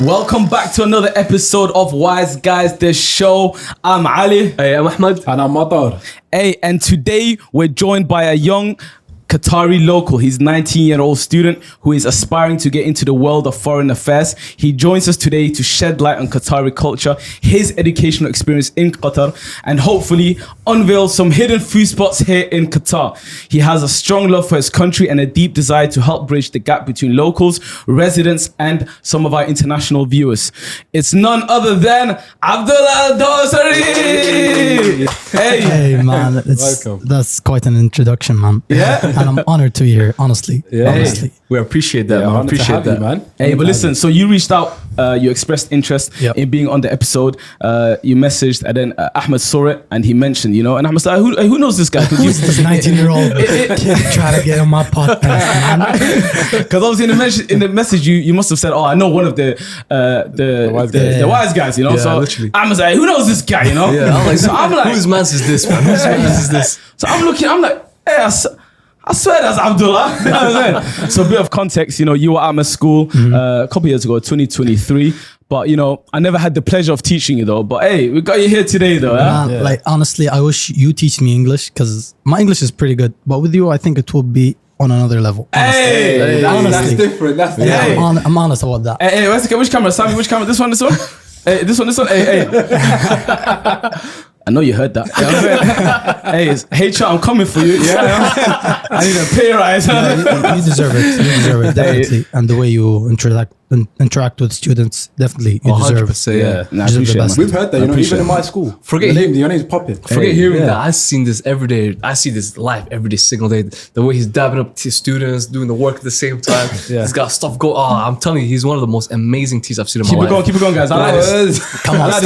Welcome back to another episode of Wise Guys, the show. I'm Ali. Hey, I'm Ahmed. And I'm Matar. Hey, and today we're joined by a young Qatari local. He's a 19-year-old student who is aspiring to get into the world of foreign affairs. He joins us today to shed light on Qatari culture, his educational experience in Qatar, and hopefully unveil some hidden food spots here in Qatar. He has a strong love for his country and a deep desire to help bridge the gap between locals, residents, and some of our international viewers. It's none other than Abdulla Al Dosari. Hey man, that's quite an introduction, man. Yeah. And I'm honored to be here, honestly. Yeah. Honestly. We appreciate that, man. Appreciate that, man. Hey, but listen, so you reached out, you expressed interest in being on the episode. You messaged, and then Ahmed saw it, and he mentioned, and Ahmed said, who knows this guy? Who's this 19-year-old kid trying to get on my podcast, man? Because obviously in the message, you must have said, I know one of the wise guys, Yeah, so literally. Ahmed said, who knows this guy, Yeah, I'm like, whose man's is this, man? Whose man's is this? So I'm looking, I'm like, hey, I swear that's Abdullah. You know what I'm saying? So a bit of context, you were at my school a couple years ago, 2023. But, I never had the pleasure of teaching you though. But hey, we got you here today though. Man, like, honestly, I wish you teach me English because my English is pretty good. But with you, I think it will be on another level. Honestly. Hey, That's different. That's Yeah, different. I'm honest about that. Hey, which camera? Sammy, which camera? This one? Hey, this one? Hey. I know you heard that. You know what I'm saying? Hey, HR, I'm coming for you. Yeah, I need a pay rise. Yeah, you deserve it. You deserve it, definitely. And the way you interact with students, definitely, you deserve it. 100%, yeah. Nah, I Deserve the appreciate it, best. man. We've heard that, even in my school. Your name's popping. Forget hearing that. I've seen this every day. I see this live every single day. The way he's dabbing up to students, doing the work at the same time. He's got stuff go. I'm telling you, he's one of the most amazing teachers I've seen in my life. Keep it going, guys. I like this. Come on. I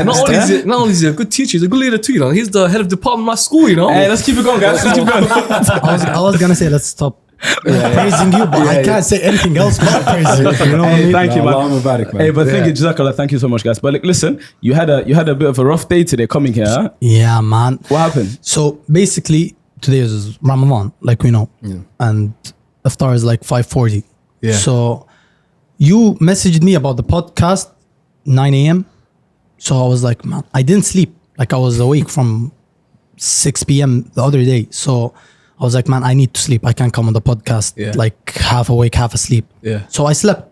like this. Not only is he a good teacher, he's a good leader too. He's the head of department in my school. Hey, let's keep it going, guys. Let's keep going. I was gonna say let's stop praising you, but I can't say anything else but praise you. You know what I mean? Thank you, man. Allah Mubarak, man. Hey, but thank you, Jazakallah. Thank you so much, guys. But listen, you had a bit of a rough day today coming here. Huh? Yeah, man. What happened? So basically, today is Ramadan, like we know, and iftar is like 5:40. Yeah. So you messaged me about the podcast 9 a.m. So I was like, man, I didn't sleep. Like I was awake from 6 p.m. the other day. So I was like, man, I need to sleep. I can't come on the podcast like half awake, half asleep. Yeah. So I slept.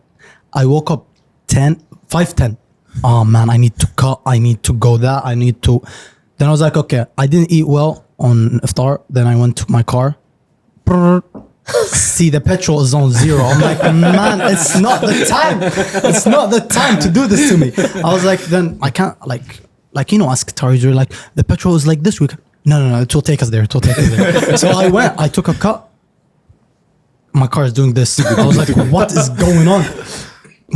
I woke up 5:10. Oh man, I need to cut. I need to go there. I need to. Then I was like, okay, I didn't eat well on iftar. Then I went to my car. See, the petrol is on 0. I'm like, man, it's not the time. It's not the time to do this to me. I was like, then I can't like us Qataris, you're like, the petrol is like this week. No, it will take us there. So I went, I took a cut. My car is doing this. I was like, what is going on?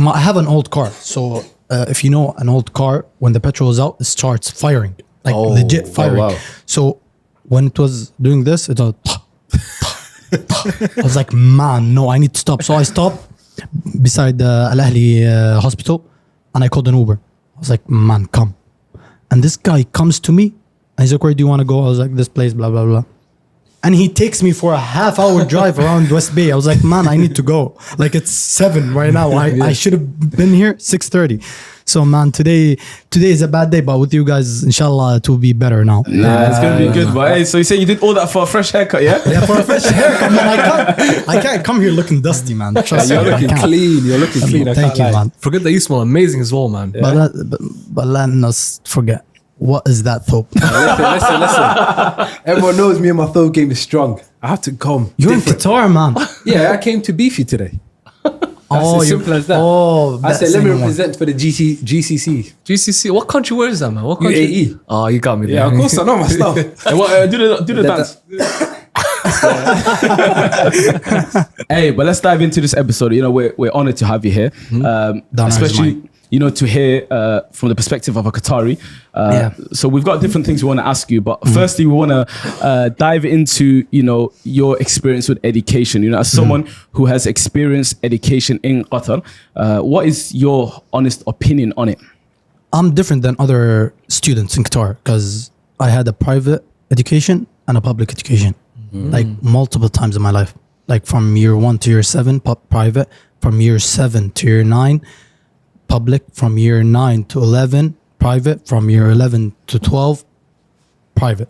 I have an old car. So if you know an old car, when the petrol is out, it starts firing. Like legit firing. wow. So when it was doing this, it was I was like, man, no, I need to stop. So I stopped beside the Al Ahli hospital and I called an Uber. I was like, man, come. And this guy comes to me and he's like, where do you want to go? I was like, this place, blah, blah, blah. And he takes me for a half-hour drive around West Bay. I was like, man, I need to go. Like it's 7 right now. I should have been here 6:30. So man, today is a bad day, but with you guys, inshallah, it will be better now. Nah, it's gonna be good. But hey, so you say you did all that for a fresh haircut, yeah? Yeah, for a fresh haircut, man. I can't come here looking dusty, man. Trust You're me, I looking can't. clean. You're looking clean. I Thank can't you, lie. man. Forget that you smell amazing as well, man. But let us forget. What is that though? Listen. Everyone knows me and my throw game is strong. I have to come. You're different. in Qatar, man. Yeah, I came to beef you today. That's as simple as that. Oh, I said, that's let me anyone. represent for the GCC. GCC, what country? Where is that, man? What country? UAE. Oh, you got me there. Yeah, of course I know my stuff. Hey, what, do the dance. Hey, but let's dive into this episode. We're honored to have you here, especially to hear from the perspective of a Qatari. So we've got different things we want to ask you, but firstly we want to dive into your experience with education. As someone who has experienced education in Qatar, what is your honest opinion on it? I'm different than other students in Qatar because I had a private education and a public education, like multiple times in my life. Like from year 1 to year 7, private. From year 7 to year 9, public, from year 9 to 11 private, from year 11 to 12 private,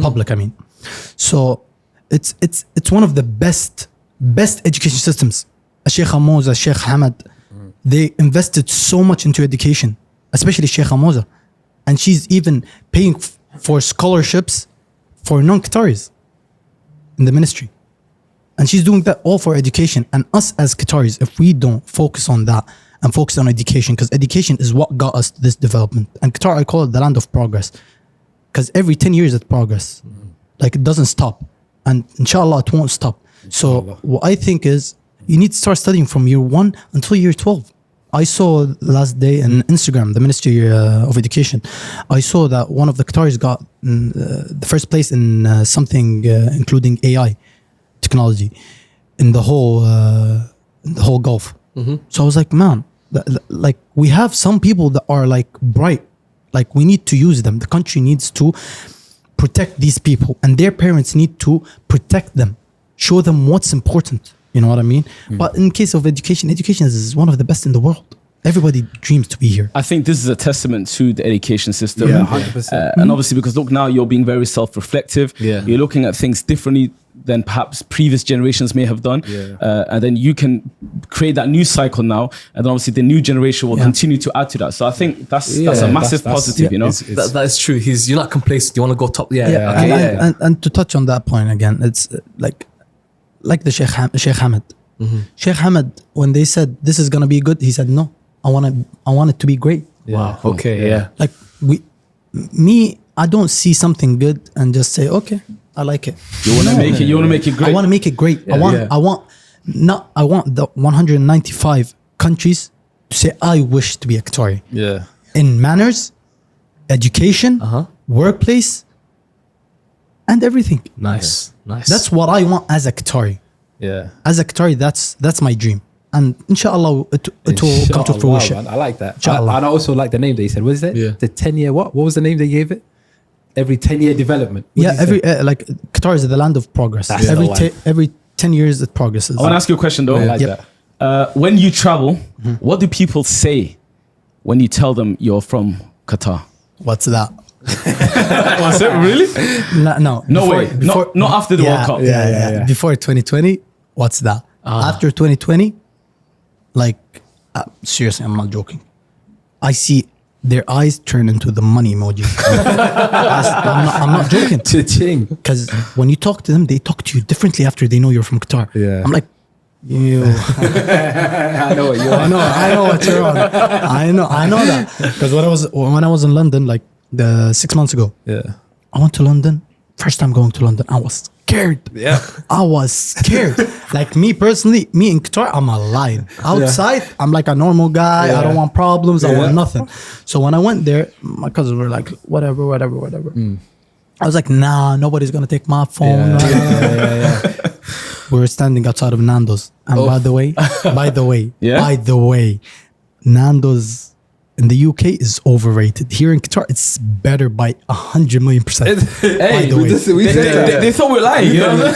public. I mean, so it's one of the best education systems. Sheikh Hamoza, Sheikh Hamad, they invested so much into education, especially Sheikh Hamoza, and she's even paying for scholarships for non-Qataris in the ministry. And she's doing that all for education. And us as Qataris, if we don't focus on that and focus on education, because education is what got us to this development. And Qatar, I call it the land of progress, because every 10 years it's progress. Like, it doesn't stop. And inshallah, it won't stop. So what I think is, you need to start studying from year 1 until year 12. I saw last day on Instagram, the Ministry of Education, I saw that one of the Qataris got the first place in something including AI technology in the whole Gulf. So I was like, man, like, we have some people that are like bright, like, we need to use them. The country needs to protect these people, and their parents need to protect them, show them what's important. You know what I mean? But in case of education is one of the best in the world. Everybody dreams to be here. I think this is a testament to the education system. Yeah, 100%. And obviously, because look, now you're being very self-reflective. Yeah. You're looking at things differently than perhaps previous generations may have done. Yeah. And then you can create that new cycle now. And then obviously the new generation will continue to add to that. So I think that's a massive positive, you know? That is true. You're not complacent. You want to go top. And to touch on that point again, it's like the Sheikh Hamad. Sheikh Hamad, when they said this is gonna be good, he said no. I want it to be great. Wow. Okay. Yeah. Like I don't see something good and just say, okay, I like it. You want to make it. You want to make it great. I want to make it great. I want the 195 countries to say I wish to be a Qatari. Yeah. In manners, education, workplace, and everything. Nice. That's what I want as a Qatari. Yeah. As a Qatari, that's my dream. And inshallah, it will come to fruition. Man, I like that. Inshallah. And I also like the name that you said. What is it? Yeah. The 10-year what? What was the name they gave it? Every 10-year development. What did you say? Like, Qatar is the land of progress. That's the one. Every 10 years it progresses. I want to ask you a question though. I like that. When you travel, what do people say when you tell them you're from Qatar? What's that? Was it really? No. No way. Not after the World Cup. Yeah. Before 2020, what's that? After 2020, like, seriously, I'm not joking. I see their eyes turn into the money emoji. I'm not joking. Cha-ching. Because when you talk to them, they talk to you differently after they know you're from Qatar. Yeah. I'm like, you. I know what you are. I know what you're on. I know that. Because when I was in London, like 6 months ago, I went to London. First time going to London, I was scared. Yeah. I was scared. Like, me personally, me in Qatar, I'm a lion. Outside, I'm like a normal guy. I don't want problems. I want nothing. So when I went there, my cousins were like, whatever. I was like, nah, nobody's going to take my phone. We were standing outside of Nando's. And by the way, Nando's in the UK is overrated. Here in Qatar, it's better by 100 million%. Hey, they thought we were lying. You know?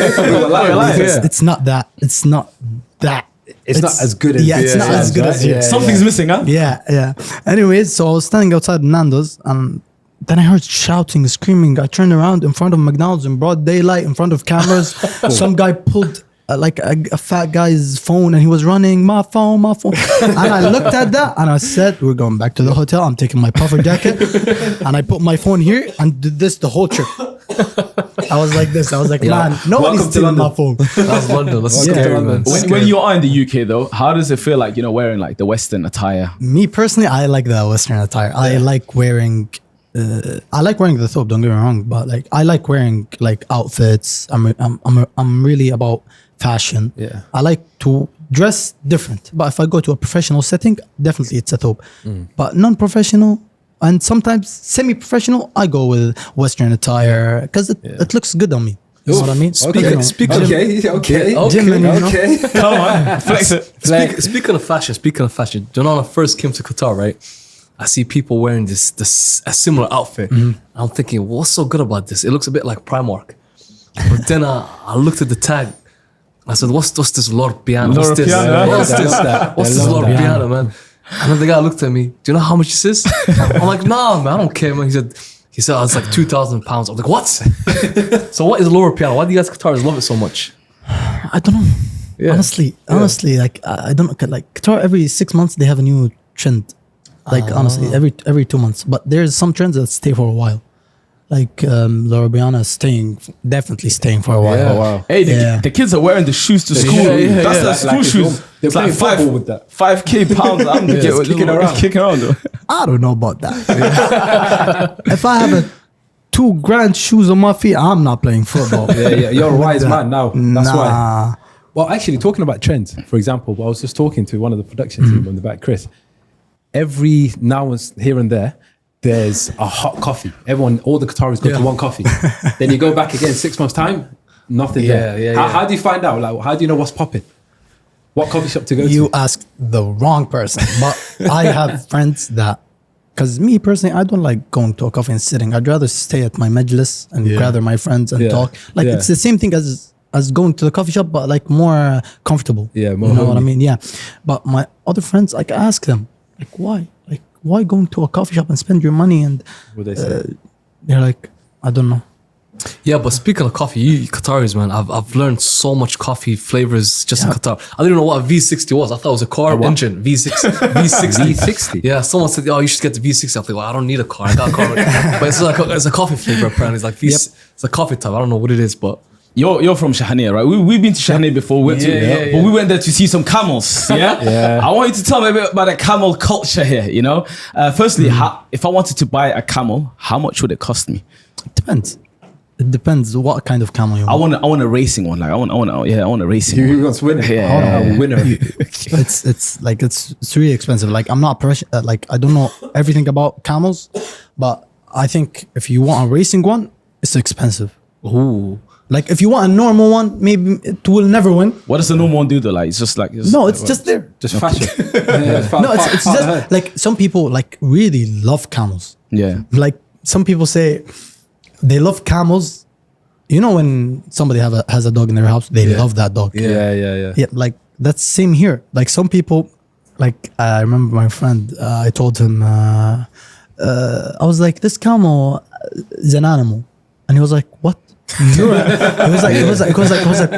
It's not that. It's not as good as it's not as good as here. Something's missing, huh? Yeah. Anyways, so I was standing outside Nando's and then I heard shouting, screaming. I turned around in front of McDonald's in broad daylight, in front of cameras. Some guy pulled like a fat guy's phone and he was running, my phone. And I looked at that and I said, we're going back to the hotel. I'm taking my puffer jacket and I put my phone here and did this the whole trip. I was like this. I was like, man, nobody's stealing my phone. That's London. That's scary, man. When you are in the UK though, how does it feel like, wearing like the Western attire? Me personally, I like the Western attire. I like wearing the thobe, don't get me wrong, but like I like wearing like outfits. I'm really about fashion. Yeah. I like to dress different, but if I go to a professional setting, definitely it's a thobe. But non-professional and sometimes semi-professional, I go with Western attire because it looks good on me. You know what I mean? Okay. Come on, flex it. Speaking of fashion, do you know when I first came to Qatar, right? I see people wearing a similar outfit. I'm thinking, what's so good about this? It looks a bit like Primark. But then I looked at the tag. I said, what's this Lord Piano? What's this Lord Piano, man? And then the guy looked at me, do you know how much this is? I'm like, nah, man, I don't care, man. He said, oh, it's like 2,000 pounds. I'm like, what? So what is lower piano? Why do you guys Qataris love it so much? I don't know. Yeah. Honestly, like I don't like Qatar. Every 6 months they have a new trend. Like honestly, every 2 months. But there's some trends that stay for a while. Like L'Arabiana is definitely staying for a while. Yeah. Oh, wow. Hey, the kids are wearing the shoes to school. yeah, That's yeah. the school Like it's shoes. normal. They're It's like playing football with that. 5K pounds. I'm it's kicking around. Kicking around. Though. I don't know about that. If I have a $2,000 shoes on my feet, I'm not playing football. Yeah, you're a wise man now. That's why. Nah. Well, actually, talking about trends, for example, I was just talking to one of the production team on the back, Chris. Every now and here and there, there's a hot coffee. All the Qataris go to one coffee. Then you go back again 6 months' time, nothing there. Yeah. How do you find out? Like, how do you know what's popping? What coffee shop to go You to? asked the wrong person. But I have friends that, because me personally, I don't like going to a coffee and sitting. I'd rather stay at my majlis and gather my friends and talk. Like it's the same thing as going to the coffee shop, but like more comfortable. Yeah, more you know what I homey. mean? Yeah. But my other friends, like I ask them, like why? Like why going to a coffee shop and spend your money? And What they say? they're like, I don't know. Yeah, but speaking of coffee, you Qataris, man, I've learned so much coffee flavors just in Qatar. I didn't know what a V60 was. I thought it was a car engine. V60. V60. Yeah, someone said, oh, you should get the V60. I was like, well, I don't need a car. I got a car. But it's a coffee flavor, apparently. It's like it's a coffee type. I don't know what it is, but... You're from Shahania, right? We've been to Shahania before. But we went there to see some camels. Yeah? Yeah. I want you to tell me a bit about the camel culture here, you know? Firstly, if I wanted to buy a camel, how much would it cost me? It depends. It depends what kind of camel you want. I want a racing one. Like I want a racing one. Who wants to win? Yeah. A winner. It's really expensive. Like I'm not like I don't know everything about camels, but I think if you want a racing one, it's expensive. Ooh. Like if you want a normal one, maybe it will never win. What does the normal one do though? Like it's just like No, it's just there. Just fashion. No, it's just like some people like really love camels. yeah. Like some people say they love camels. You know when somebody has a dog in their house, they love that dog. Yeah. Yeah, like that's same here. Like some people, like I remember my friend. I told him, I was like, this camel is an animal, and he was like, what? You're he was like,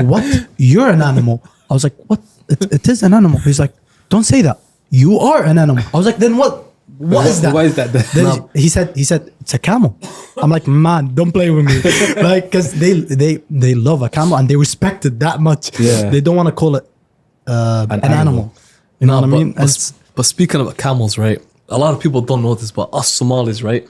what? You're an animal. I was like, what? It is an animal. He's like, don't say that. You are an animal. I was like, then what? What is that? Why is that? Then he said it's a camel. I'm like, man, don't play with me. Like, because they love a camel and they respect it that much. Yeah. They don't want to call it an animal. You know what I mean? But speaking about camels, right? A lot of people don't know this, but us Somalis, right?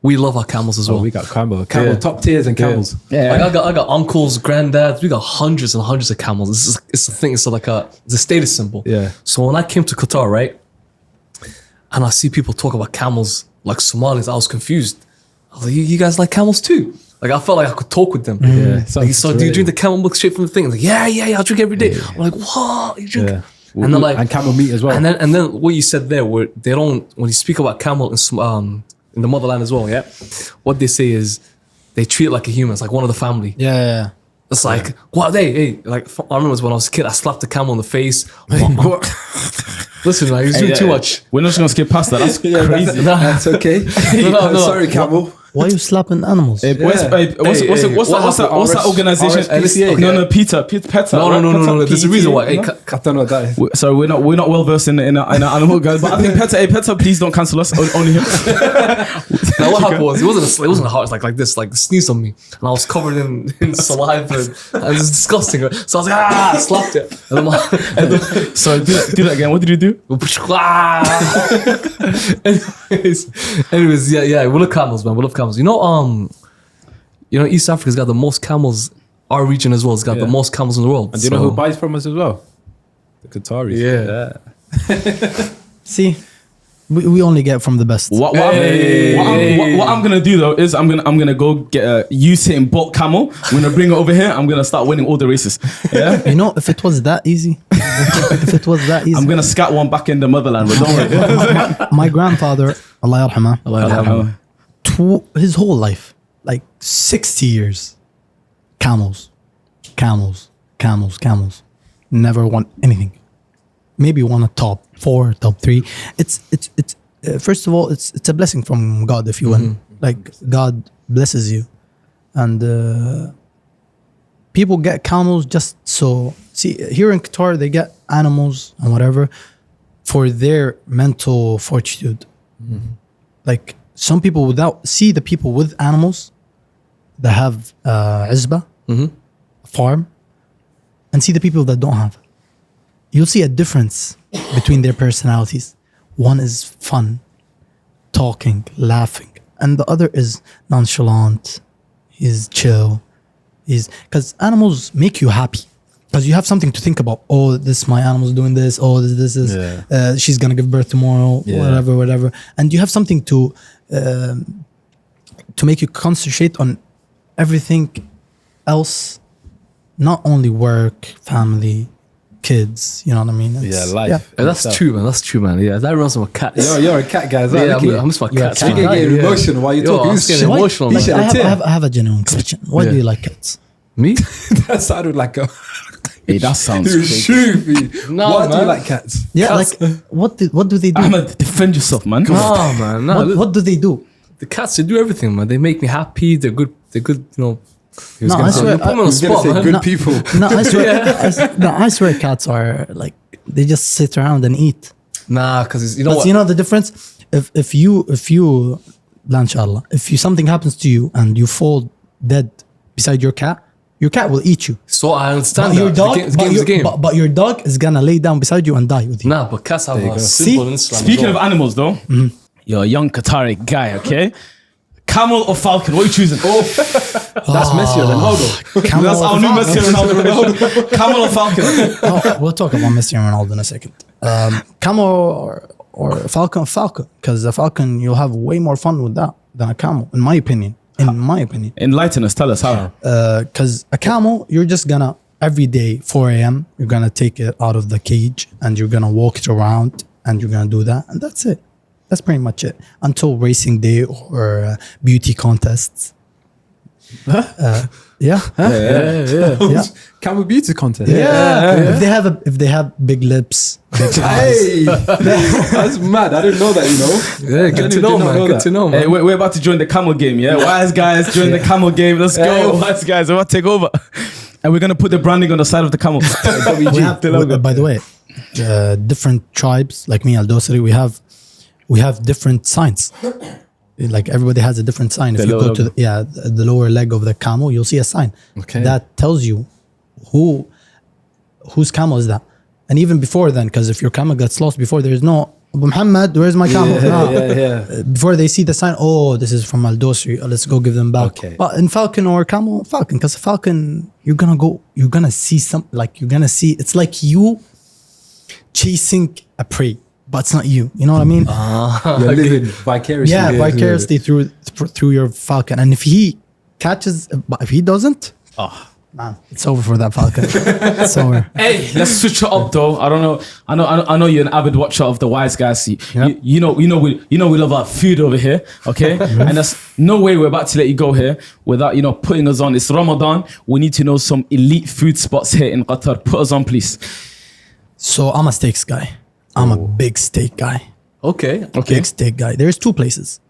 We love our camels as well. We got camel, Yeah. top tiers and camels. Yeah. Like I got uncles, granddads. We got hundreds and hundreds of camels. It's a thing. It's a status symbol. Yeah. So when I came to Qatar, right, and I see people talk about camels like Somalis, I was confused. I was like, you guys like camels too? Like I felt like I could talk with them. Yeah. Like, so do you drink the camel milk straight from the thing? Like, yeah, I drink every day. I'm like, what? You drink? Yeah. And then like and camel meat as well. And then what you said there, where they don't, when you speak about camel in the motherland as well, yeah, what they say is they treat it like a human. It's like one of the family. Yeah. It's like, what? Hey, like I remember when I was a kid, I slapped the camel in the face. Listen, like, he's doing too much. We're not just gonna skip past that. That's crazy. That's okay. No. Sorry, camel. Why are you slapping animals? What's that organization? RSPCA. No, PETA. No. There's a reason why. Hey, I don't know what that is. Sorry, we're not well versed in animal guys, but I think PETA, please don't cancel us. Only him. now what happened was it wasn't a heart like this, like sneezed on me, and I was covered in saliva, and it was disgusting. So I was like, I slapped it. Sorry, do that again. What did you do? anyways, yeah, we love camels, man. We love camels. You know, East Africa's got the most camels. Our region as well has got the most camels in the world. And do you know who buys from us as well? The Qataris. Yeah. See, we only get from the best. What I'm gonna do though is I'm gonna go get a used bulk camel. I'm gonna bring it over here. I'm gonna start winning all the races. Yeah. You know, if it was that easy, I'm gonna scat one back in the motherland. But don't worry. my grandfather, Allah yarhamah, his whole life, like 60 years, camels, never won anything. maybe one of top 4, top 3. It's first of all, it's a blessing from God if you win. Like God blesses you, and people get camels just so. See, here in Qatar, they get animals and whatever for their mental fortitude. Like some people see the people with animals that have izba, farm, and see the people that don't have. You'll see a difference between their personalities. One is fun, talking, laughing, and the other is nonchalant. He's chill. Because animals make you happy. Because you have something to think about. Oh, my animal's doing this. Oh, this is. She's gonna give birth tomorrow. Whatever. And you have something to make you concentrate on everything else, not only work, family, kids. You know what I mean? Life. Yeah, that's true, man. That's true, man. Yeah, that reminds me of cats. You're a cat guy as well. Yeah, I'm just my cat. You get emotional while you're talking. I'm getting emotional. Like, Man. I have a genuine question. Why do you like cats? Me? That sounded like a. Hey, that sounds Shoot me. No, Why do you man. like cats? Yeah, Cats. like what do they do? Ahmed, defend yourself, man. No, man. No, What do they do? the cats, they do everything, man. They make me happy. They're good. You know. No, I swear. You put me on the He's gonna spot, say man. good No. people. No, I swear. I swear, cats are like they just sit around and eat. Nah, because you know But what? you know the difference. If you, la inshallah, if something happens to you and you fall dead beside your cat will eat you. So I understand But that. your dog, the game's a game. but your dog is gonna lay down beside you and die with you. Nah, but cats have you a go. symbol See? in Islam. Speaking as of well. animals, though, you're a young Qatari guy, okay? Camel or falcon? What are you choosing? That's Messi or Ronaldo. Camel That's or our new falcon? Messi and Ronaldo. Camel or falcon? Oh, we'll talk about Messi and Ronaldo in a second. Camel or falcon, because a falcon you'll have way more fun with that than a camel, in my opinion. Enlighten us. Tell us how. Because a camel, you're just gonna every day 4 a.m. you're gonna take it out of the cage and you're gonna walk it around and you're gonna do that and that's it. That's pretty much it until racing day or beauty contests. Yeah. Camel beauty contest. Yeah. If they have big lips, big eyes. Hey, that's mad. I didn't know that. Yeah, good to know, man. Good to know, man. Hey, we're about to join the camel game, yeah? Wise guys, join the camel game. Let's go. Wise guys, we're about to take over. And we're going to put the branding on the side of the camel. By the way, different tribes like me, Al Dosari, we have different signs. Like everybody has a different sign. If you go to the lower leg of the camel, you'll see a sign that tells you whose camel is that. And even before then, because if your camel gets lost before, there's no Abu Muhammad, where's my camel? Before they see the sign, oh, this is from Al Dosari. Let's go give them back. Okay. But in falcon or camel, falcon, because falcon, you're gonna see it's like you chasing a prey, but it's not you. You know what I mean? You're living vicariously. Yeah, vicariously through your falcon. And if he catches, but if he doesn't, man, it's over for that falcon. It's over. Hey, let's switch it up though. I don't know. I know you're an avid watcher of the Wise Guys. You know we love our food over here, okay? And there's no way we're about to let you go here without putting us on. It's Ramadan. We need to know some elite food spots here in Qatar. Put us on, please. So I'm a steaks guy. I'm a big steak guy. Okay. Big steak guy. There's 2 places.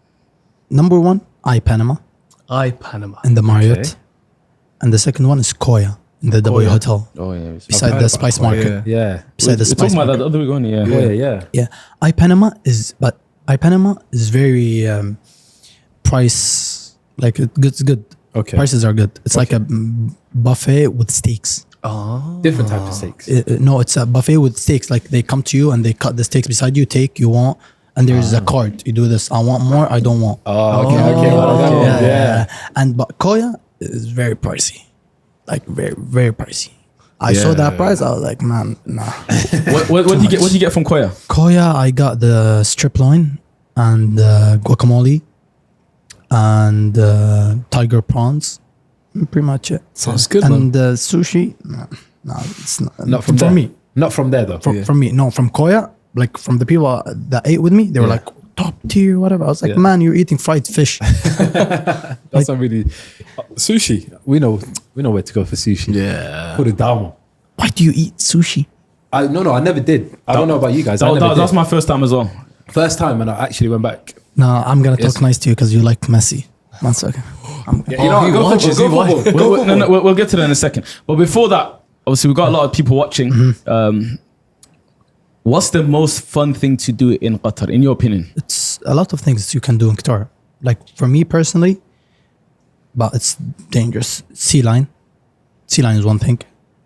Number 1, Panama Panama. in the Marriott. And the second one is Koya in the W Hotel. Oh yeah. Beside the Spice Market. Yeah. Beside the We're Spice talking about that Market. the other week on, yeah. Yeah. Yeah. Panama is very price, like it's good. Okay. Prices are good. It's like a buffet with steaks. Different type of steaks. No, it's a buffet with steaks. Like they come to you and they cut the steaks beside you, take, you want, and there's a card. You do this, I want more, I don't want. Okay. Yeah. And but Koya is very pricey. Like very, very pricey. I saw that price, I was like, man, nah. What do you get? What do you get from Koya? Koya, I got the strip loin and guacamole and tiger prawns. Pretty much it. Sounds good, and man. Sushi, no, it's not from for there. me. Not from there though. From me, no, from Koya, like from the people that ate with me, they were like top tier, whatever. I was like, man, you're eating fried fish. That's not really sushi. We know where to go for sushi. Yeah. Put it down. Why do you eat sushi? No, I never did. I don't know about you guys. I never That's did. my first time as well. First time, and I actually went back. No, I'm gonna Yes. talk nice to you because you like Messi. One second. You know, he go watches, he football. watches. Go football. No, we'll get to that in a second. But before that, obviously, we've got a lot of people watching. What's the most fun thing to do in Qatar, in your opinion? It's a lot of things you can do in Qatar. Like for me personally, but it's dangerous. Sea line is one thing,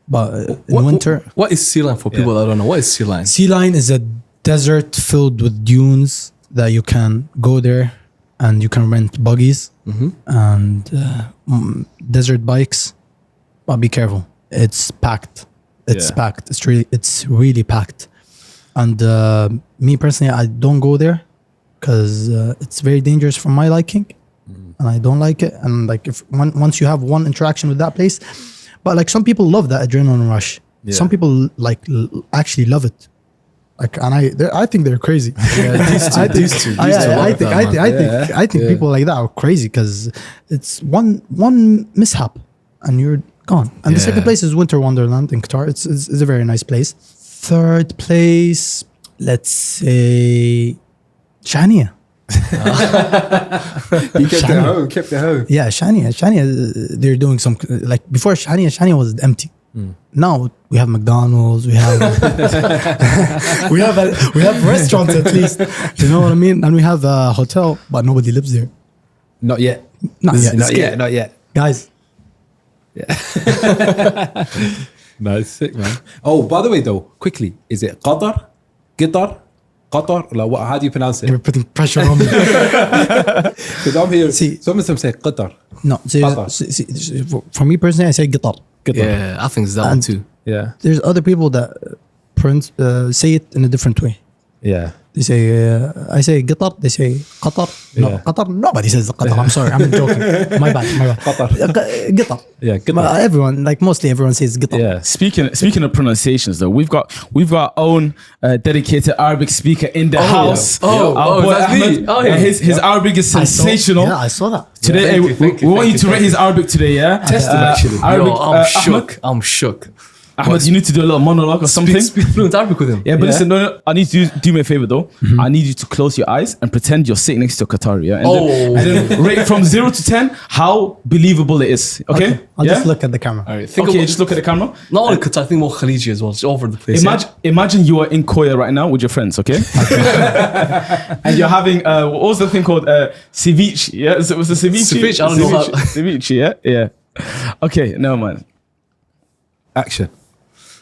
but in winter, What is sea line for people that don't know? What is sea line? sea line is a desert filled with dunes that you can go there, and you can rent buggies and desert bikes. But be careful, it's packed. It's Yeah. packed. It's really packed. And me personally, I don't go there because it's very dangerous for my liking, and I don't like it. And like if once you have one interaction with that place, but like some people love that adrenaline rush. Yeah. Some people like actually love it. Like, and I think they're crazy. I think people like that are crazy because it's one mishap and you're gone. And the second Yeah. place is Winter Wonderland in Qatar. It's a very nice place. Third place, let's say Shania. You kept it home. Yeah, Shania, they're doing some, like before Shania was empty. Now we have McDonald's, we have we have restaurants at least. You know what I mean? And we have a hotel, but nobody lives there. Not yet. Not yet. Not yet. Guys, No, it's sick, man. Oh, by the way, though, quickly, is it Qatar? Qatar? Like, what? How do you pronounce you're it? putting pressure on me. Because I'm here. See- Some of them say Qatar. No, Qatar. for me personally, I say Qatar. Yeah, I think it's that one too. Yeah. There's other people that say it in a different way. Yeah. They say, I say Qatar, they say Qatar. No, Yeah. Qatar, nobody says Qatar. I'm sorry, I'm joking. My bad. Qatar. Qatar. Yeah, Qatar. But everyone, like mostly everyone says Qatar. Yeah. Speaking of pronunciations, though, we've got our own dedicated Arabic speaker in the house. Our boy that's me. Ahmed. Oh, yeah. His Arabic is sensational. I saw that. Today, Thank you, thank you, we want thank you to you, rate his Arabic today, yeah? Test him, actually. Arabic, Yo, I'm Ahmed, shook. I'm shook. Ahmed, you need to do a little monologue or something. Speak fluent Arabic with him. Yeah, but listen, no, I need you to do me a favor though. I need you to close your eyes and pretend you're sitting next to a Qatari, yeah? And then rate from 0 to 10 how believable it is, okay? I'll yeah? just look at the camera. All right, think Okay, about, just look at the camera. not only Qatar, I think more Khaliji as well. It's all over the place. Imagine you are in Koya right now with your friends, okay? And you're having what was the thing called ceviche? Yeah, it was a ceviche. Ceviche, I don't know how- Ceviche, yeah. Okay, no man. Action.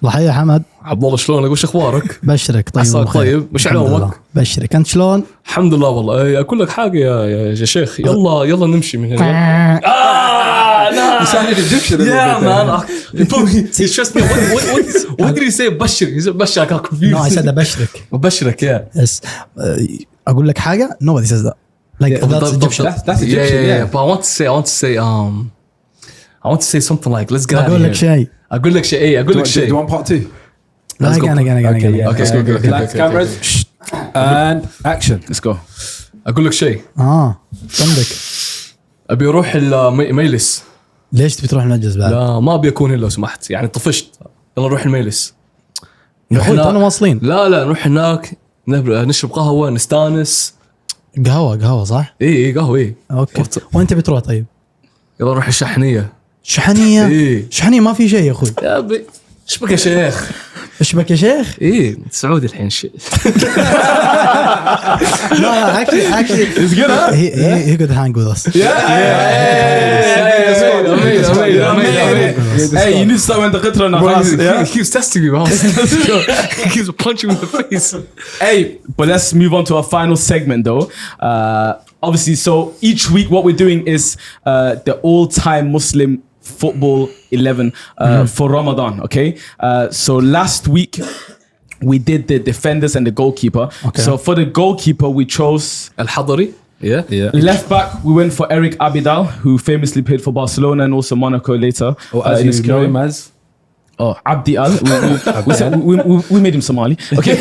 والحقيقة حمد عبد الله شلونك؟ وش اخبارك؟ بشرك طيب عساك والله خير. طيب، وش الحمد علومك؟ لله. بشرك انت شلون؟ الحمد لله والله. إيه، اقول لك حاجه يا شيخ، يلا نمشي من هنا. You sounded Egyptian a little Yeah, bit there. man. He stressed me. What did he say? بشر. He said بشر. I got confused. No, I said بشرك. بشرك, yeah. Yes. أقول لك حاجة nobody says that. Like Yeah, that's Egyptian. That's Egyptian, yeah. But I want to say something like, let's get out of أقول here. لك شيء. أقول لك شيء. أقول لك Do شيء. you want part 2? لا go. again. yeah. Okay, let's go. Lights, cameras, and action. Let's go. أقول لك شيء. عندك. أبي أروح الميلس. ليش تبي تروح المنجز بعد؟ لا ما أبي أكون هنا لو سمحت. يعني طفشت. يلا نروح الميلس. يا أخوي هناك. تونا واصلين. لا نروح هناك نشرب قهوة نستانس. قهوة صح؟ إيه قهوة إيه. اوكي. وين تبي تروح طيب؟ يلا نروح الشحنية. شحنية؟ إيه. شحنية ما في شيء يا اخوي. يا أبي إيش بك يا شيخ؟ ايش بك يا شيخ؟ إيه سعودي الحين شيء. No, actually, It's good, huh? he could hang with us. Hey, you need to start when the Qatra now. He keeps testing me, man. He keeps punching me in the face. Hey, but let's move on to our final segment though. Obviously, so each week what we're doing is the all-time Muslim football 11 for Ramadan, okay? So last week we did the defenders and the goalkeeper. Okay. So for the goalkeeper we chose Al Hadari. Yeah. left back, we went for Eric Abidal, who famously played for Barcelona and also Monaco later. Or as in his you know career. him as. Oh, Abdi Al. We made him Somali. Okay.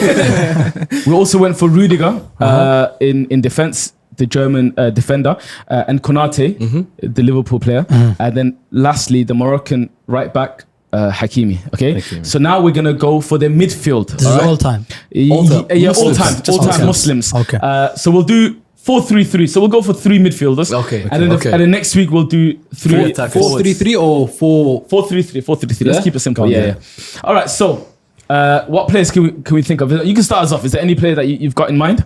We also went for Rudiger in defense, the German defender, and Konate, the Liverpool player. And then lastly, the Moroccan right back, Hakimi. Okay, Hakimi. so now we're gonna go for the midfield. This is alright? all time. Yeah, all time, Muslims. all time Okay. Muslims. Okay. So we'll do 4-3-3. So we'll go for 3 midfielders. Okay. And then Okay. and then next week we'll do 3 attackers. 4-3-3 or 4-3-3. 4-3-3. Let's Yeah? keep it simple. Go on, Yeah, yeah. yeah. All right. So, what players can we think of? You can start us off. Is there any player that you've got in mind?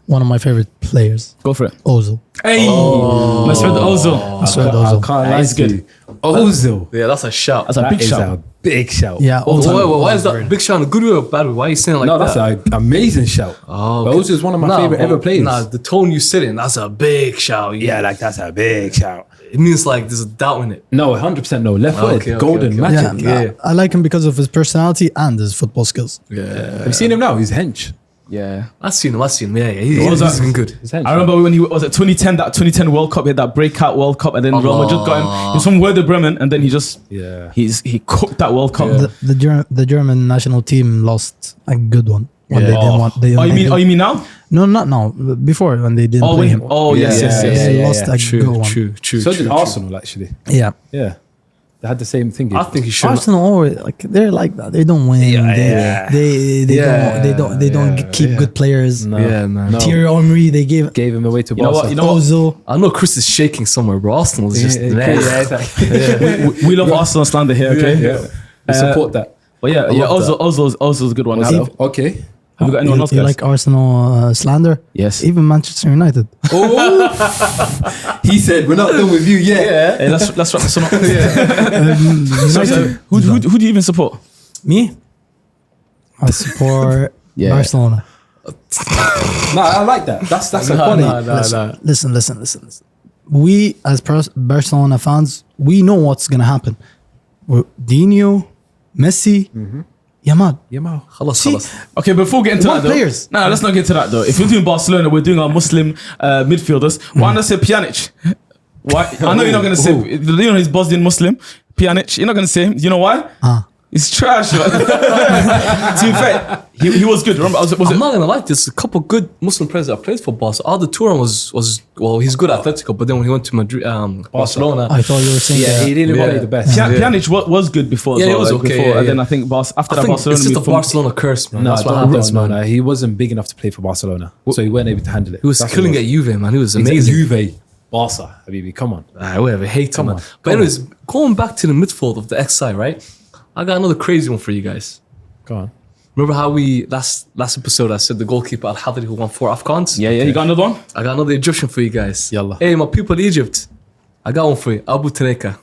One of my favorite players, Go for it. Ozil. Hey, Masud Ozil. Masud I Ozil. can't lie He's to good. you. Ozil. Yeah, that's a shout. That's a That big is shout. a big shout. Yeah, Oh, Ozil. why is that big shout in a good way or bad way? Why are you saying like No, that? that's an amazing shout. Oh, Ozil is one of my favorite ever players. Nah, the tone you sit in, that's a big shout. Yeah, like that's a big shout. It means like there's a doubt in it. No, 100% no. Left footed, Okay, okay, golden, okay. magic. Yeah, I like him because of his personality and his football skills. Yeah. Have you seen him now? He's hench. Yeah. I've seen him. Yeah. What was He's that? been good. He's hench. I remember when he was at 2010 World Cup. He had that breakout World Cup, and then Real Madrid got him. He was from Werder Bremen, and then he just Yeah. he cooked that World Cup. The German national team lost a good one. When Yeah. they didn't want, they, Oh, they you didn't- mean now? No, not now. Before when they didn't Oh, play when, him. oh yes, Yeah, yes, yeah, yes. They yeah, lost a good one. True. So did Arsenal, actually. Yeah. Yeah. They had the same thing. I think he should. Arsenal always like they're like that. They don't win. Yeah. They don't keep good players. No. Yeah, man. No. Thierry Henry, they gave Gave him away to You know what? Barca. You know what? Ozil. I know Chris is shaking somewhere, bro. Arsenal is just We love Arsenal slander here. Okay. Yeah. We support that. But yeah, love Ozil's a good one. What's Have up? Okay. we got anyone else? You guys? like Arsenal slander? Yes. Even Manchester United. Oh, he said we're not done with you yet. Hey, let's wrap this one up. United. Who do you even support? Me? I support Yeah. Barcelona. No, I like that. That's a funny. Listen. We as Barcelona fans, we know what's gonna happen. Dino, Messi, Yamal. Yamal. خلاص See, خلاص. Okay, before we get into What that, though, players? No, let's not get to that though. If we're doing Barcelona, we're doing our Muslim midfielders. Why not say Pjanic? Why? I know you're not gonna say. You know he's Bosnian Muslim. Pjanic. You're not gonna say him. You know why? He's trash. Man. To be fair, he was good. Remember, was I'm it? not gonna lie, there's a couple good Muslim players that played for Barca. Arda Turan was well, he's good at Atletico, but then when he went to Madrid, Barcelona, I thought you were saying Yeah, he didn't play the best. Pjanic was good before. Yeah, as he well, was like, okay, before, yeah, and then yeah. I think after I that think Barcelona, it's just a moved from- Barcelona curse, man. No, That's what don't happens, man. man. He wasn't big enough to play for Barcelona, so he weren't able to handle it. He was That's killing what at Juve, man. He was Amazing. amazing. Juve, Barca, Habibi, come on. Whatever, hate him, man. on, But come anyways, going back to the midfield of the X side, right? I got another crazy one for you guys. Go on. Remember how we last episode I said the goalkeeper Al Hathari who won 4 Afghans? Yeah, you got another one? I got another Egyptian for you guys. Yallah. Hey, my people in Egypt. I got one for you. Abu Treka.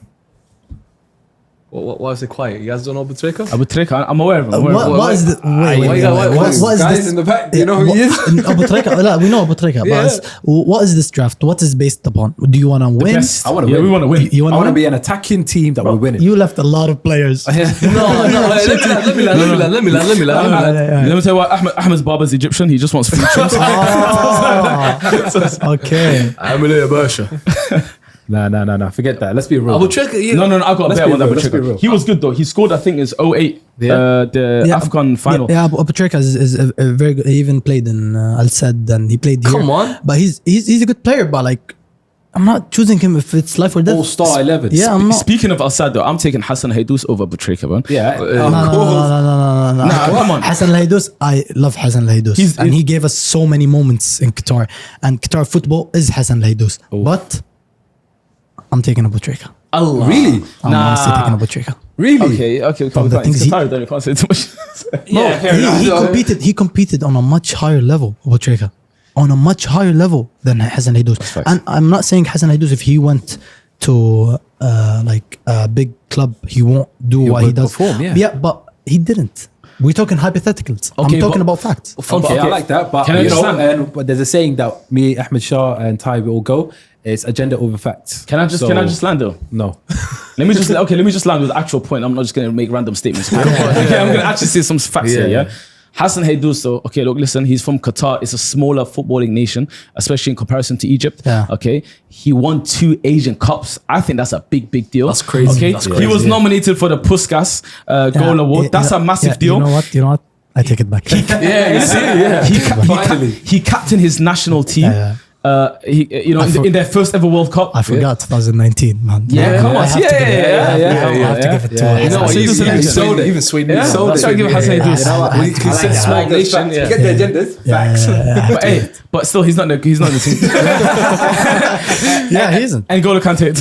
Why is it quiet? You guys don't know Abu Treka? Abu Treka, I'm aware of him. I'm aware of him. what is the what is Guys this? in the back, do you know who he is? Abu Treka, we know Abu Treka, Yeah. but what is this draft? What is based upon? Do you want to win? Best. I want to Yeah, win. we want to win. You I want want to to win? be an attacking team that will win it. You left a lot of players. No, let me land. Let me tell you what, Ahmed's Barber's Egyptian. He just wants free trips. Okay. I'm a Basha. No. Forget that. Let's be real. Abu Treka, yeah. No, I got a Let's better be one than real, Abu let's be Treka. real. He was good though. He scored, I think, is 08, the Afghan final. Yeah, Abu Treka is a very good. He even played in Al Sadd and he played here. Come on. But he's a good player, but like I'm not choosing him if it's life or death. All-star 11. Yeah, I'm not. Speaking of Al Sadd though, I'm taking Hassan Haidous over Abu Treka, man. Yeah. No. come on. Hassan Al Haidous, I love Hassan Al Haidous. And he gave us so many moments in Qatar. And Qatar football is Hassan Al Haidous. But I'm taking Abu Treka. Allah. Really? I'm honestly taking Abu Treka. Really? Okay. From We the can't, things it's he- Qatari, don't you can't say too much. He competed on a much higher level, Abu Treka. On a much higher level than Hassan Haidous. facts. And I'm not saying Hassan Haidous, if he went to like a big club, he won't do what he would does. perform, yeah. Yeah, but he didn't. We're talking hypotheticals. Okay, I'm talking but- about facts. Okay, I like that. But Can I you know, understand? but there's a saying that me, Ahmed Shah, and Ty will all go. It's agenda over facts. Can I just land though? No. Let me just land with the actual point. I'm not just going to make random statements. Okay, I'm going to actually say some facts here. Yeah. Hassan Haidous, though, okay, look, listen, he's from Qatar. It's a smaller footballing nation, especially in comparison to Egypt. Yeah. Okay. He won 2 Asian Cups. I think that's a big deal. That's crazy. Okay. That's He crazy. was nominated for the Puskas Goal Award. That's a massive deal. You know what? I take it back. Yeah, you see, he captained his national team. Yeah. in their first ever World Cup. I forgot 2019, man. Yeah, come on. I have to give it- I have to give it to You know, Hassan even Hassan even sold it. Even Sweden sold That's it. why I give Hassan Idris. He said small nation. You get the agendas. Facts. But hey, but still, he's not the team. Yeah, he isn't. N'Golo Kante.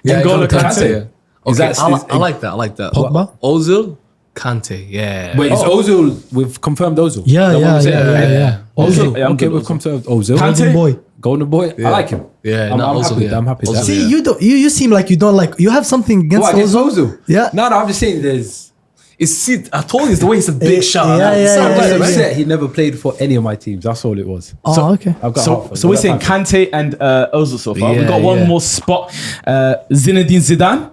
N'Golo Kante. Okay, Is that- I like that. I like that. Pogba? Ozil, Kante. Yeah. Wait, is Ozil? We've confirmed Ozil. Yeah, That one yeah, was it, yeah, right? yeah, yeah. Okay, Ozil, yeah, I'm Okay, good we've with confirmed Ozil. Kante? golden boy. Golden boy. I like him. Yeah, I'm Ozil, happy. yeah. I'm happy. with that. See, you seem like you don't like. You have something against What, against Ozil. Ozil? Yeah. No, I'm just saying there's. I told you it's the way he's a big shot. yeah, man. yeah, Sounds yeah, like yeah, it, right? upset he never played for any of my teams. That's all it was. Oh, okay. I've got half of So it. we're saying Kante and Ozil so far. We've Yeah, got one yeah. more spot. Zinedine Zidane.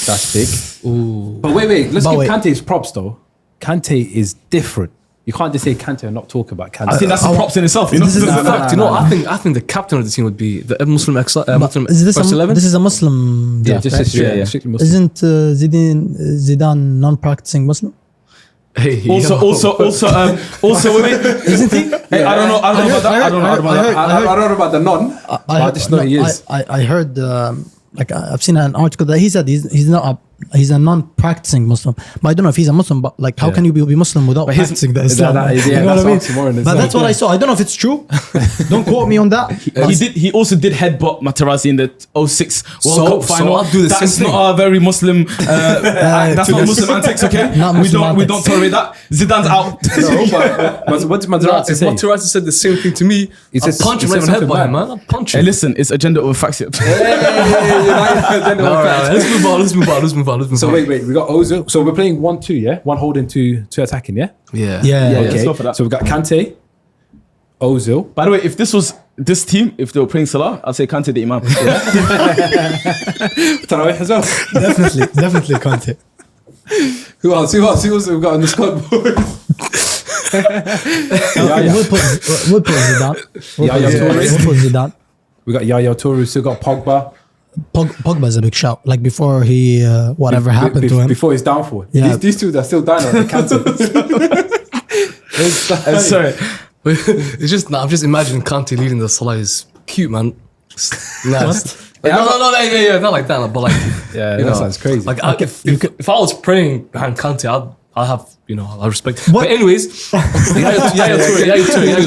That's big. Ooh. But wait. Let's But give wait. Kante his props though. Kante is different. You can't just say Kante and not talk about Kante. I think that's the props in itself. You know? This is- In No, fact, you know, I think the captain of the team would be the Muslim Muslim Is this first 11. this is a Muslim yeah, draft, just right? strictly, Yeah. strictly Muslim. Isn't Zidane non-practicing Muslim? Hey, Also, wait. Isn't he? Hey, I don't know about that. I don't know about that. I don't know about the non. I just know he is. I heard like I've seen an article that he said he's a non-practicing Muslim, but I don't know if he's a Muslim. But like, how can you be Muslim without practicing the Islam? that is- yeah, You know that's what I mean? oxymoron in But itself. that's what I saw. I don't know if it's true. Don't quote me on that. He also did headbutt Materazzi in the 06 World Cup so final. I'll do the That's same not a very Muslim. That's not Muslim antics, okay? Not we Muslim don't antics. tolerate that. Zidane's out. But what did Materazzi If say? Materazzi said the same thing to me, He I'll said- punch him he right said in the head something by him, bad. man. I'll punch Hey, him. listen, it's agenda over facts here. All right, let's move on. So wait, we got Ozil. So we're playing 1-2, yeah? One holding, two attacking, yeah? Yeah. Yeah. let's go for that. So we got Kante, Ozil. By the way, if this was this team, if they were playing Salah, I'd say Kante the Imam. Tarawih as well. Definitely Conte. Who else we've got on the scoreboard? We'll put Zidane. Yaya Toure. We'll put Zidane. We got Yaya Toure, we still got Pogba. Pogba's a big shout. Like before he whatever happened to him. Before his downfall. Yeah. These two are still dying on the cancer. Sorry. It's just, I'm just imagining Kante leading the Salah is cute, man. Nice. Like, no, not like that, but like, Yeah, you that know, sounds crazy. Like, if I was praying behind Kante, I'll have, I respect. What? But anyways, Yaya Toure. Yaya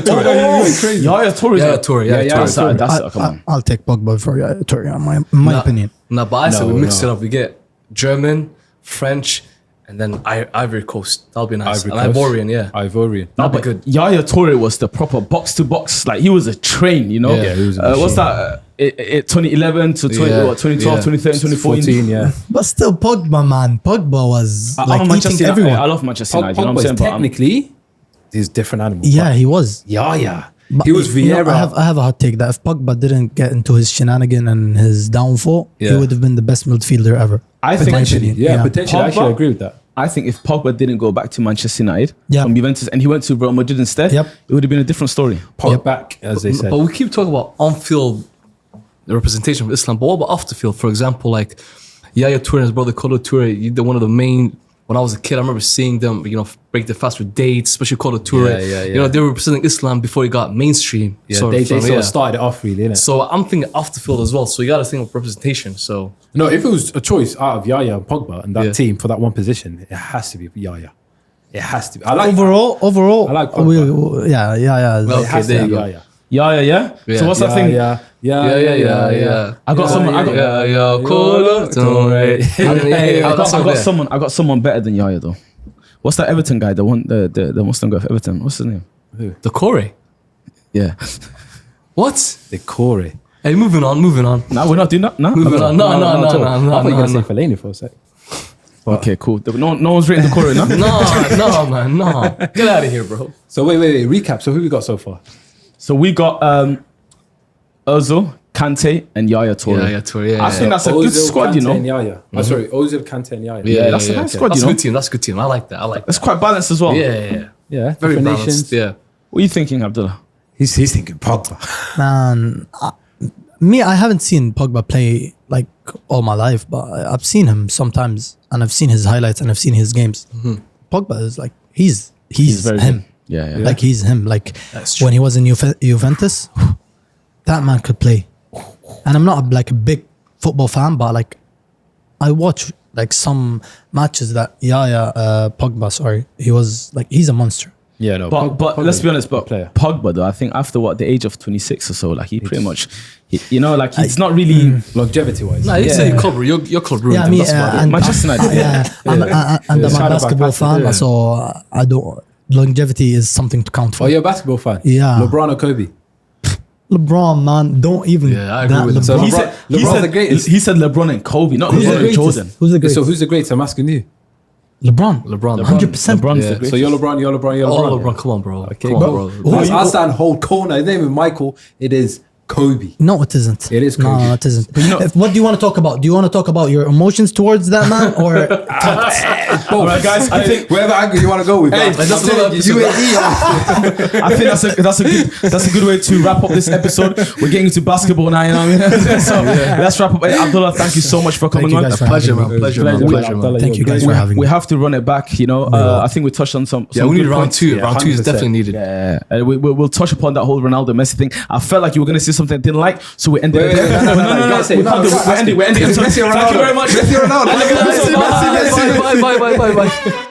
Toure. Yaya Toure. That's come on. I'll take Pogba before Yaya Toure, in my opinion. No, but I said we No, mix no. it up. We get German, French, and then Ivory Coast. That'll be nice. Ivory And Coast. Ivorian, yeah. Ivorian. That'll be But good. Yaya Toure was the proper box to box. Like he was a train, you know. Yeah, he was a What's machine. that? 2011 to 2012, Yeah. 2013, 2014. 14, yeah. But still, Pogba, man. Pogba was I'm like a Manchester eating United. everyone. I love Manchester United. You know Pogba what is I'm saying? But technically, he's a different animal. Yeah, he was. Yaya. But He was you know, Vieira. I have a hot take that if Pogba didn't get into his shenanigan and his downfall, he Yeah. would have been the best midfielder ever. I think Potentially, yeah, Yeah. potentially. I actually Pogba- agree with that. I think if Pogba didn't go back to Manchester United Yeah. from Juventus and he went to Real Madrid instead, Yep. it would have been a different story. Pog back, as they said. But we keep talking about on-field the representation of Islam, but what about off-the-field? For example, like Yaya Toure and his brother Kolo Toure, they're one of the main. When I was a kid, I remember seeing them, break the fast with dates, especially Kolo Toure. Yeah. They were representing Islam before he got mainstream. Yeah, sort they of, sort of started it off, really, innit? So I'm thinking off the field as well. So you got to think of representation. So No, if it was a choice out of Yaya and Pogba and that Yeah. team for that one position, it has to be Yaya. It has to be. I like Overall, I like Pogba. yeah. Well, It has there to you be go. Yaya. Yeah. So what's that thing? Yeah. I got someone. I got Kolo Toure. Hey, I That's all got there. someone. I got someone better than Yaya though. What's that Everton guy? The one, the Muslim guy of Everton. What's his name? The Corey. Yeah. What? The Corey. Hey, moving on. No, we're not doing that. No. Moving on. No. I thought you were going to say No, Fellaini for a sec. Okay, cool. No one's rating the Corey, no. man, no. Get out of here, bro. So wait. Recap. So who we got so far? So we got Ozil, Kante, and Yaya Toure. Yeah, Toure. Yeah, I think that's a good Ozil, squad, you Kante, know. and Yaya. Oh, sorry, Ozil, Kante, and Yaya. Yeah, that's a nice squad, That's you a know. good team. That's a good team. I like that. It's quite balanced as well. Yeah. Yeah, Very different balanced. nations. Yeah. What are you thinking, Abdullah? He's thinking Pogba. Man, I haven't seen Pogba play like all my life, but I've seen him sometimes, and I've seen his highlights and I've seen his games. Pogba is like he's very him. good. Yeah. Like he's him. Like That's true. when he was in Juventus, that man could play. And I'm not like a big football fan, but like I watch like some matches that Pogba, sorry, he was like, he's a monster. Yeah, no. But let's be honest, but player. Pogba though, I think after the age of 26 or so, like he pretty much, like he's not really Longevity wise. Nah, you say your club, your club ruined Yeah, I him. mean, That's about it. and Manchester United. I'm a Shadow basketball back fan, yeah. so I don't. Longevity is something to count for. Oh, you're a basketball fan? Yeah. LeBron or Kobe? LeBron, man, don't even. Yeah, I agree that with him. So LeBron- LeBron's the greatest. He said LeBron and Kobe, not Who's the LeBron and greatest? Jordan. Who's the greatest? So who's the greatest? I'm asking you. LeBron. LeBron. 100%. LeBron's Yeah. the greatest. So you're LeBron, you're LeBron, you're Oh, LeBron. LeBron, come on, bro. Okay, Come on, bro. bro. I stand whole corner. His name is Michael. It is Kobe. No, it isn't. It is No, Kobe. it isn't. you know- What do you want to talk about? Do you want to talk about your emotions towards that man, or All right, guys, I think Wherever angle you want to go with. Hey, man. that's another episode. I think that's a good way to wrap up this episode. We're getting into basketball now, you know what I mean? So let's wrap up. Hey, Abdullah, thank you so much for coming you on. guys for Pleasure, having man. me. Pleasure, man. Pleasure, man. Thank you guys for having We me. have to run it back, you know. I think we touched on some. Yeah, some we need good round points. two. Yeah, Round two is 100%. definitely needed. Yeah, we'll touch upon that whole Ronaldo Messi thing. I felt like you were going to say something I didn't like, so we ended it. No, you gotta say it. We can't do it. We're ending. Messi or Thank you Ronaldo? very much. Messi or Ronaldo? Messi, Messi, Messi, Messi. Bye, bye, bye, bye, bye.